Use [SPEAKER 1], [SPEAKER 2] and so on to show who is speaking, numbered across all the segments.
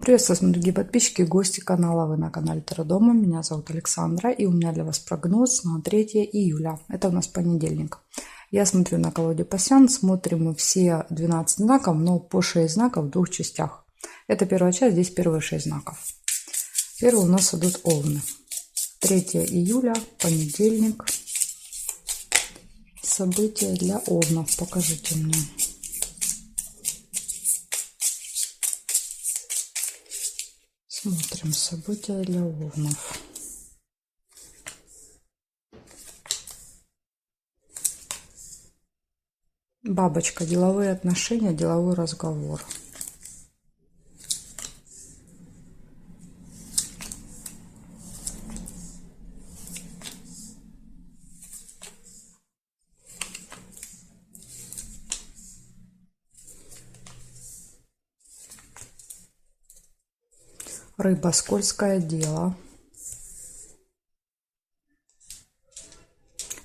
[SPEAKER 1] Приветствую, дорогие подписчики и гости канала. Вы на канале Таро Дома. Меня зовут Александра, и у меня для вас прогноз на 3 июля. Это у нас понедельник. Я смотрю на колоде пасьянс. Смотрим мы все 12 знаков, но по 6 знаков в двух частях. Это первая часть, здесь первые 6 знаков. Первый у нас идут овны. 3 июля, понедельник. События для овнов. Покажите мне. Смотрим события для овнов. Бабочка. Деловые отношения, деловой разговор. Рыба. Скользкое дело.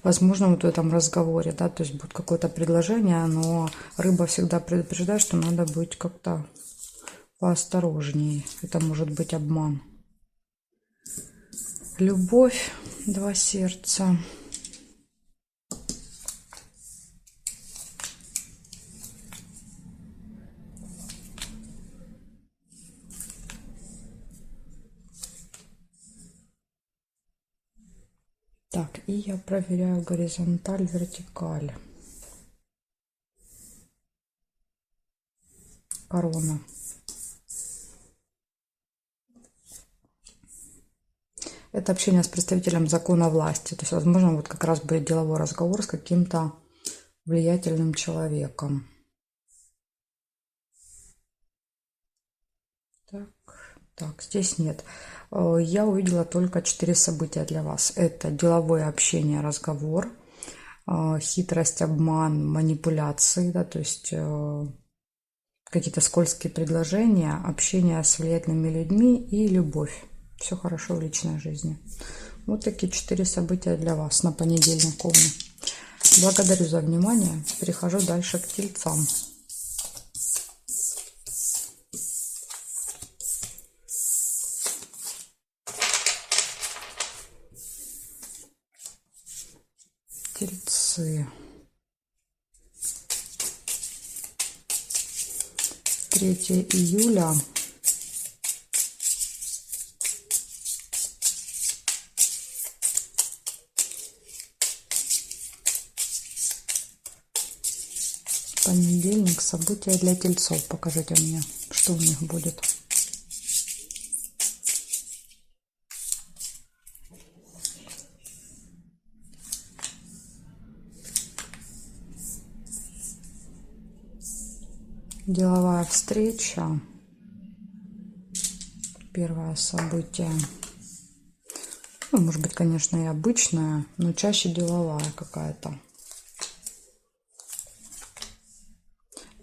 [SPEAKER 1] Возможно, вот в этом разговоре, да, то есть будет какое-то предложение, но рыба всегда предупреждает, что надо быть как-то поосторожнее. Это может быть обман. Любовь. 2 сердца. Так, и я проверяю горизонталь, вертикаль. Корона. Это общение с представителем закона власти. То есть, возможно, вот как раз будет деловой разговор с каким-то влиятельным человеком. Так, здесь нет. Я увидела только 4 события для вас. Это деловое общение, разговор, хитрость, обман, манипуляции, да, то есть какие-то скользкие предложения, общение с влиятельными людьми и любовь. Все хорошо в личной жизни. Вот такие 4 события для вас на понедельник, овны. Благодарю за внимание. Перехожу дальше к тельцам. Тельцы. 3 июля. Понедельник. События для тельцов. Покажите мне, что у них будет. Деловая встреча. Первое событие. Ну, может быть, конечно, и обычная, но чаще деловая какая-то.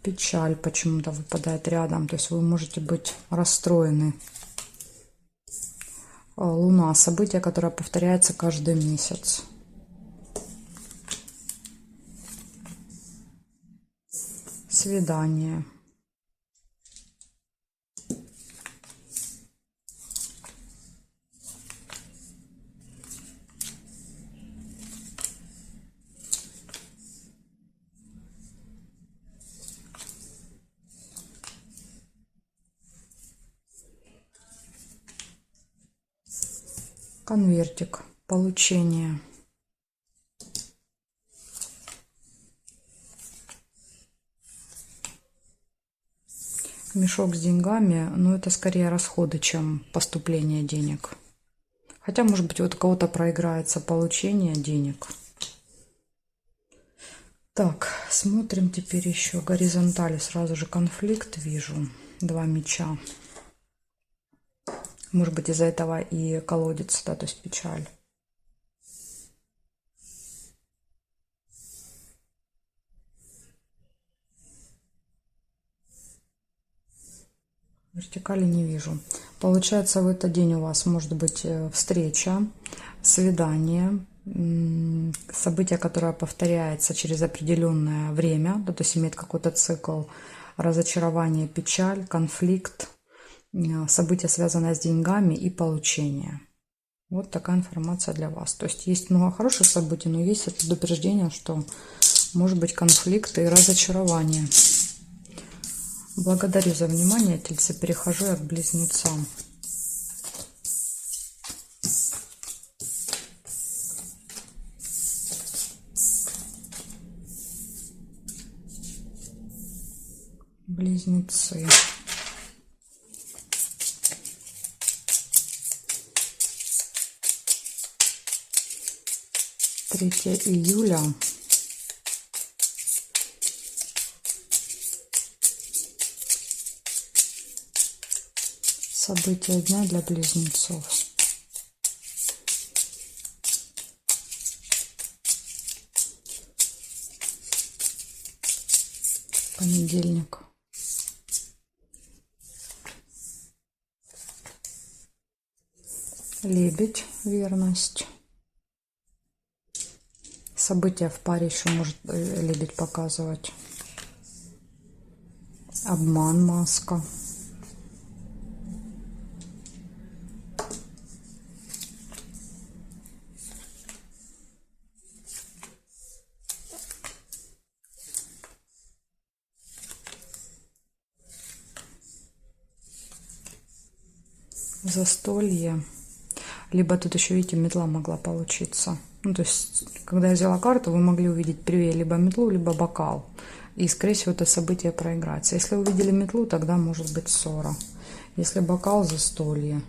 [SPEAKER 1] Печаль почему-то выпадает рядом. То есть вы можете быть расстроены. Луна. Событие, которое повторяется каждый месяц. Свидание. Конвертик. Получение. Мешок с деньгами, но это скорее расходы, чем поступление денег. Хотя, может быть, вот у кого-то проиграется получение денег. Так, смотрим теперь еще горизонтали. Сразу же конфликт вижу. 2 меча. Может быть, из-за этого и колодец, да, то есть печаль. Вертикали не вижу. Получается, в этот день у вас может быть встреча, свидание, событие, которое повторяется через определенное время, то есть имеет какой-то цикл, разочарование, печаль, конфликт, событие, связанное с деньгами и получение. Вот такая информация для вас. То есть есть много хороших событий, но есть предупреждение, что может быть конфликты и разочарование. Благодарю за внимание, тельцы. Перехожу я к близнецам. Близнецы. 3 июля. События дня для близнецов. Понедельник. Лебедь, верность. События в паре еще может лебедь показывать. Обман, маска. Застолье. Либо тут еще, видите, метла могла получиться. Ну, то есть, когда я взяла карту, вы могли увидеть первее либо метлу, либо бокал. И, скорее всего, это событие проиграется. Если увидели метлу, тогда может быть ссора. Если бокал, застолье.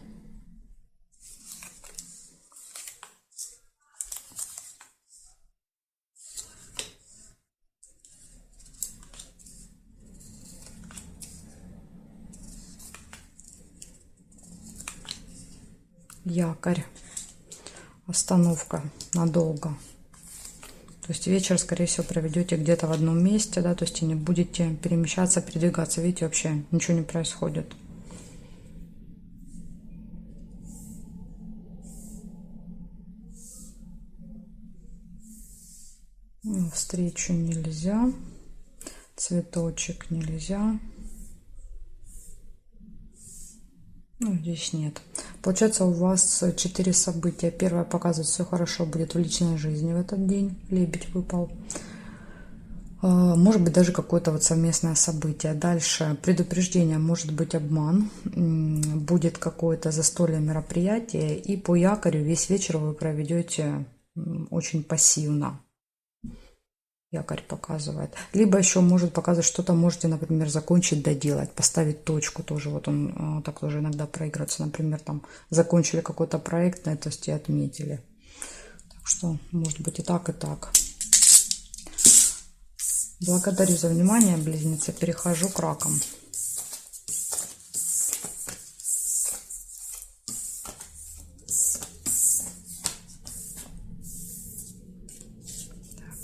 [SPEAKER 1] Якорь. Остановка надолго. То есть вечер, скорее всего, проведете где-то в одном месте, да, то есть и не будете перемещаться, передвигаться. Видите, вообще ничего не происходит. Встречу нельзя. Цветочек нельзя. Ну, здесь нет. Получается, у вас 4 события. Первое показывает, все хорошо будет в личной жизни в этот день. Лебедь выпал. Может быть, даже какое-то вот совместное событие. Дальше предупреждение, может быть обман. Будет какое-то застолье, мероприятие. И по якорю весь вечер вы проведете очень пассивно. Якорь показывает. Либо еще может показывать, что-то можете, например, закончить, доделать, поставить точку тоже. Вот он так тоже иногда проигрывается. Например, там закончили какой-то проект, то есть и отметили. Так что может быть и так, и так. Благодарю за внимание, близнецы. Перехожу к ракам.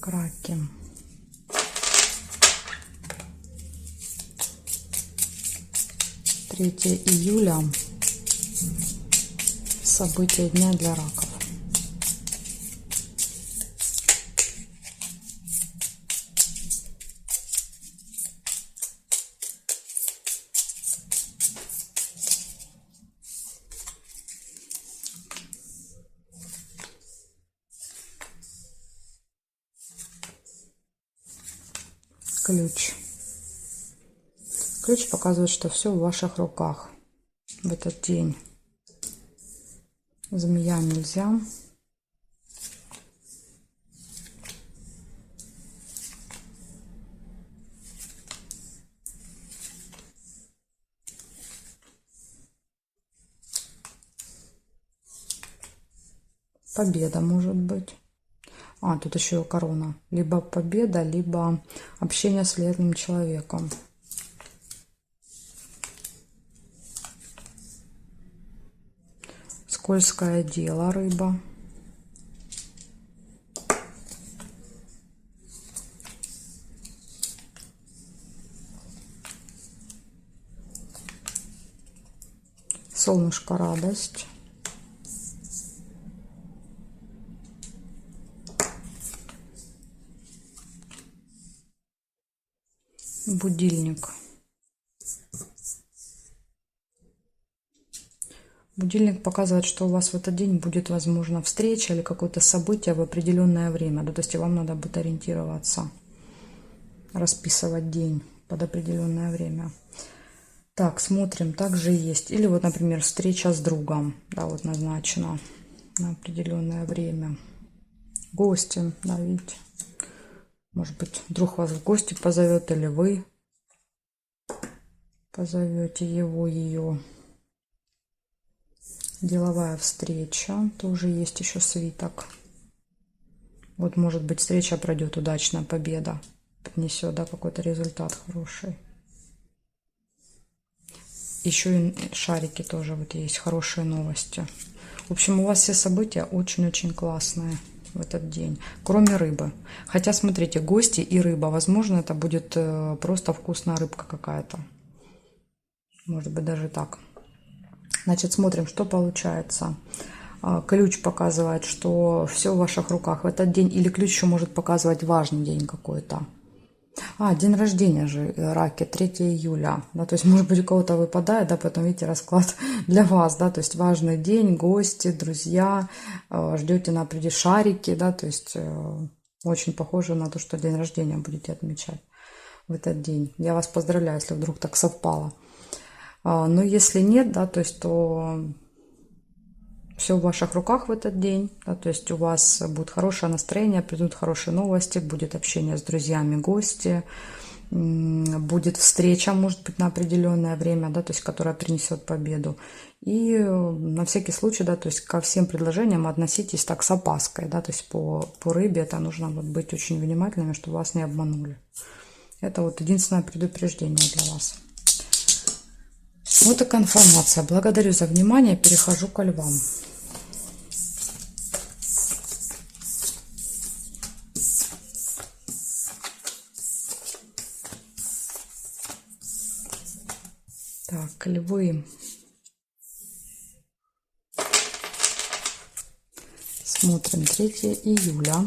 [SPEAKER 1] Так, раки. Третье июля. События дня для раков. Ключ. Ключ показывает, что все в ваших руках в этот день. Змея нельзя. Победа может быть. Тут еще корона. Либо победа, либо общение с влиятельным человеком. Скользкое дело, рыба. Солнышко, радость. Будильник. Будильник показывает, что у вас в этот день будет, возможно, встреча или какое-то событие в определенное время. Да, то есть вам надо будет ориентироваться, расписывать день под определенное время. Так, смотрим, также есть. Или вот, например, встреча с другом, да, вот назначена на определенное время. Гости, да, видите. Может быть, друг вас в гости позовет, или вы позовете его, ее. Деловая встреча, тоже есть еще свиток. Вот, может быть, встреча пройдет удачно, победа принесет, да, какой-то результат хороший. Еще и шарики тоже вот есть, хорошие новости. В общем, у вас все события очень-очень классные в этот день, кроме рыбы. Хотя, смотрите, гости и рыба, возможно, это будет просто вкусная рыбка какая-то. Может быть, даже так. Значит, смотрим, что получается. Ключ показывает, что все в ваших руках в этот день. Или ключ еще может показывать важный день какой-то. День рождения же раки, 3 июля. Да, то есть, может быть, у кого-то выпадает, да, поэтому, видите, расклад для вас, да, то есть важный день, гости, друзья, ждете на определенные шарики, да, то есть очень похоже на то, что день рождения будете отмечать в этот день. Я вас поздравляю, если вдруг так совпало. Но если нет, да, то есть, то все в ваших руках в этот день, да, то есть у вас будет хорошее настроение, придут хорошие новости, будет общение с друзьями, гости, будет встреча, может быть, на определенное время, да, то есть которая принесет победу. И на всякий случай, да, то есть ко всем предложениям относитесь так с опаской, да, то есть по рыбе это нужно вот быть очень внимательными, чтобы вас не обманули. Это вот единственное предупреждение для вас. Вот такая информация. Благодарю за внимание. Перехожу ко львам. Так, львы. Смотрим 3 июля.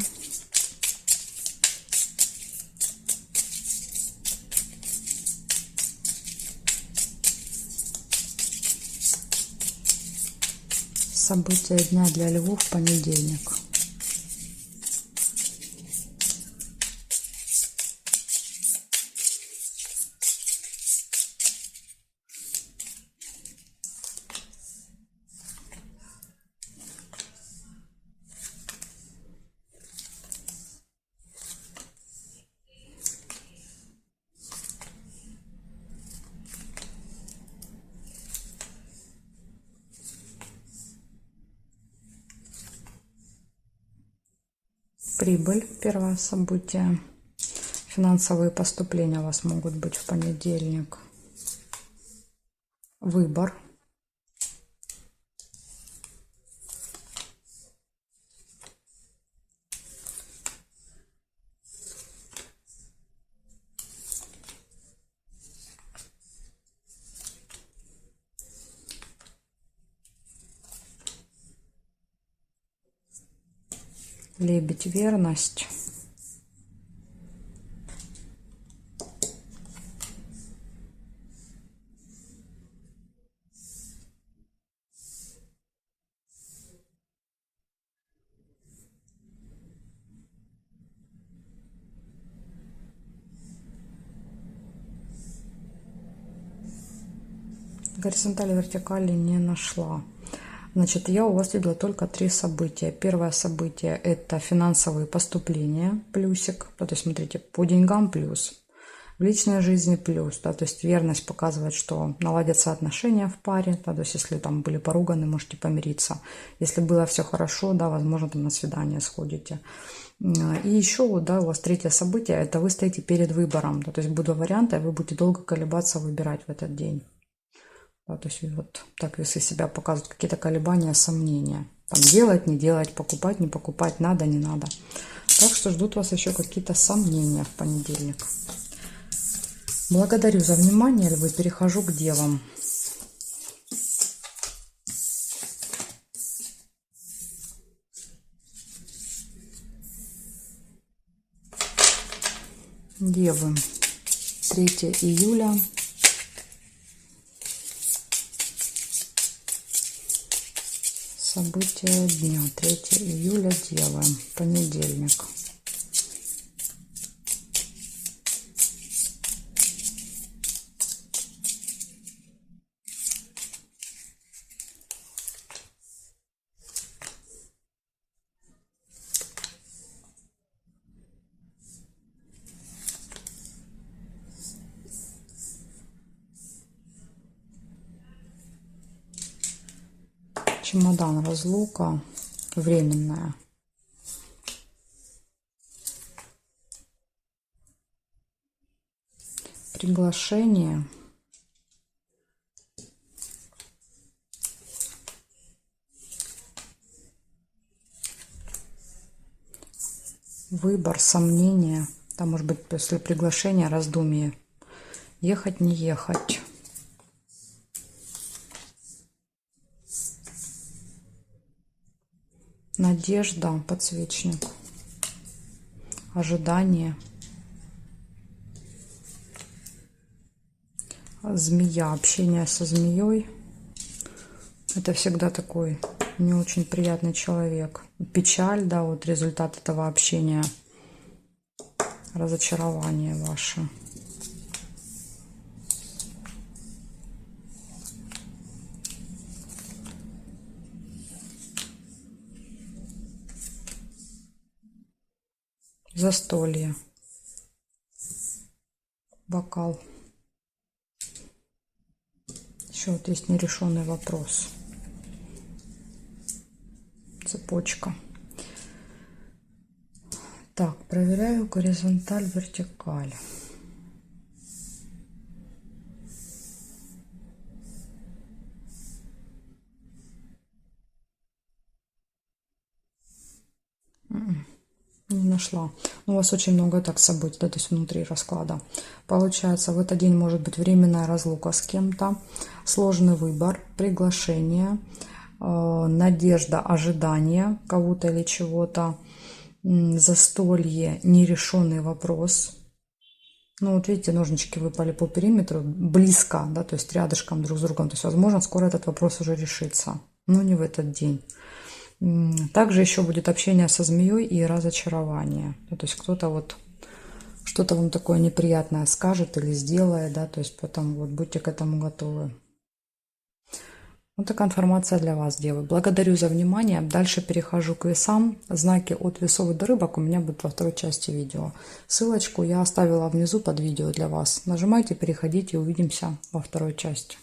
[SPEAKER 1] События дня для львов в понедельник. Прибыль, первое событие. Финансовые поступления у вас могут быть в понедельник. Выбор. Лебедь, верность. Горизонтали, вертикали не нашла. Значит, я у вас видела только 3 события. Первое событие – это финансовые поступления, плюсик. То есть, смотрите, по деньгам плюс, в личной жизни плюс. Да, то есть, верность показывает, что наладятся отношения в паре. Да, то есть, если там были поруганы, можете помириться. Если было все хорошо, да, возможно, там на свидание сходите. И еще вот, да, у вас 3 событие – это вы стоите перед выбором. Да, то есть, будут варианты, вы будете долго колебаться, выбирать в этот день. Да, то есть вот так, если себя показывают какие-то колебания, сомнения. Там делать, не делать, покупать, не покупать, надо, не надо. Так что ждут вас еще какие-то сомнения в понедельник. Благодарю за внимание, львы. Перехожу к девам. Девы. 3 июля. События дня. 3 июля. Девы. Понедельник. Чемодан, разлука временная. Приглашение. Выбор, сомнение. Там может быть после приглашения раздумье. Ехать, не ехать. Надежда, подсвечник. Ожидание. Змея, общение со змеей. Это всегда такой не очень приятный человек. Печаль, да, вот результат этого общения. Разочарование ваше. Застолье. Бокал. Еще вот есть нерешенный вопрос. Цепочка. Так, проверяю горизонталь, вертикаль. Не нашла. У вас очень много так событий, да, то есть внутри расклада. Получается, в этот день может быть временная разлука с кем-то, сложный выбор, приглашение, надежда, ожидание кого-то или чего-то, застолье, нерешенный вопрос. Ну, вот видите, ножнички выпали по периметру, близко, да, то есть рядышком друг с другом. То есть, возможно, скоро этот вопрос уже решится, но не в этот день. Также еще будет общение со змеей и разочарование. Ну, то есть кто-то вот что-то вам такое неприятное скажет или сделает, да, то есть поэтому вот будьте к этому готовы. Вот такая информация для вас, девы. Благодарю за внимание. Дальше перехожу к весам. Знаки от весов до рыбок у меня будут во второй части видео. Ссылочку я оставила внизу под видео для вас. Нажимайте, переходите, увидимся во второй части.